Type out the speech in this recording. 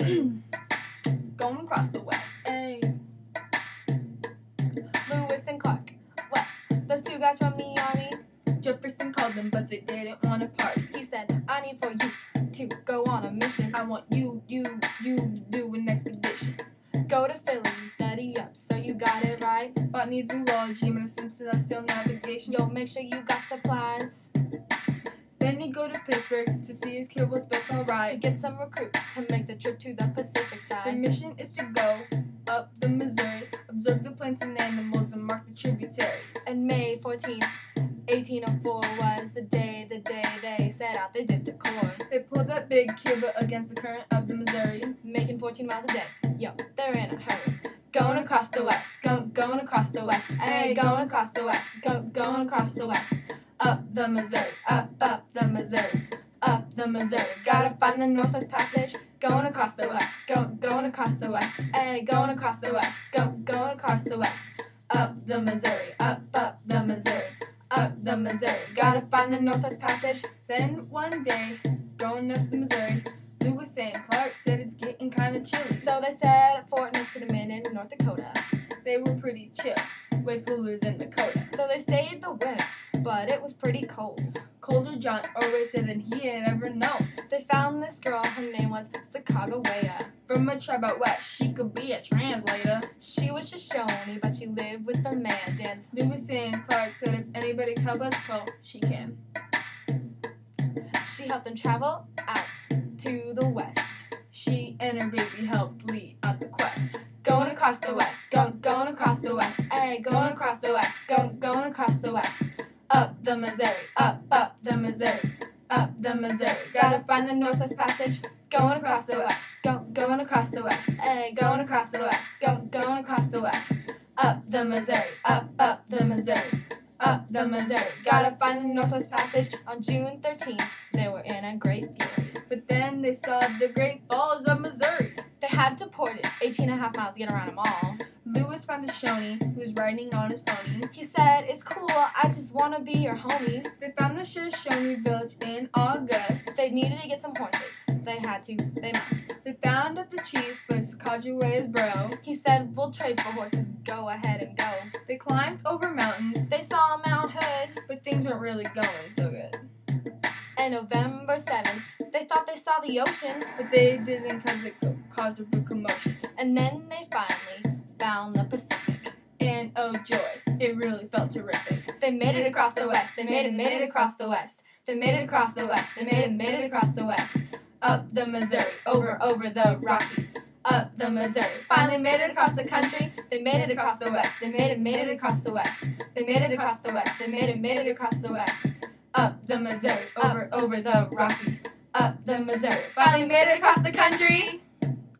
Going across the west, ayy. Lewis and Clark, what? Those two guys from the army? Jefferson called them, but they didn't want to party. He said, I need for you to go on a mission. I want you to do an expedition. Go to Philly and study up, so you got it right. Botany, zoology, medicine, celestial navigation. Yo, make sure you got supplies. Then he go to Pittsburgh to see his kid was built alright. To get some recruits to make the trip to the Pacific The side. mission is to go up the Missouri, observe the plants and animals, and mark the tributaries. And May 14, 1804 was the day they set out, they did the Corps. They pulled that big Cuba against the current of the Missouri. Making 14 miles a day, yo, they're in a hurry. Going across the west, going across the west, ay, going across the west, going across the west. Up the Missouri, up the Missouri, up the Missouri. Gotta find the Northwest Passage. Going across the west, going across the west, ay, going across the west, going across the west. Up the Missouri, up the Missouri, up the Missouri. Gotta find the Northwest Passage. Then one day, going up the Missouri, Lewis and Clark said it's getting kind of chilly. So they set a fort next to the Minions in North Dakota. They were pretty chill, way cooler than Dakota. So they stayed the winter, but it was pretty cold. Colder John always said than he had ever known. They found this girl, her name was Sacagawea. From a tribe out west, she could be a translator. She was Shoshone, but she lived with the Mandans. Lewis and Clark said if anybody could help us, well, she can. She helped them travel out to the west. She and her baby helped lead out the quest. Going across the west, going across the west, ay, going across the west, going across the west. Up the Missouri, up the Missouri, up the Missouri. Gotta find the Northwest Passage. Going across the west, going across the west, ay, going across the west, going across the west. Up the Missouri, up the Missouri, up the Missouri. Gotta find the Northwest Passage. On June 13th, they were in a great fury. But then they saw the Great Falls of Missouri. They had to portage 18.5 miles to get around them all. Lewis found a Shawnee who was riding on his pony. He said, it's cool, I just want to be your homie. They found the Shoshone village in August. They needed to get some horses. They had to, they must. They found that the chief was Cajawea's bro. He said, we'll trade for horses, go ahead and go. They climbed over mountains. They saw Mount Hood. But things weren't really going so good. And November 7th, they thought they saw the ocean. But they didn't because it caused a big commotion. And then they finally found the Pacific. And oh joy, it really felt terrific. They made it across the west. They made it across the west. They made it across the west. They made it across the west. Up the Missouri, over the Rockies. Up the Missouri. Finally made it across the country. They made it across the west. They made it across the west. They made it across the west. They made it across the west. Up the Missouri, over the Rockies. Up the Missouri. Finally made it across the country.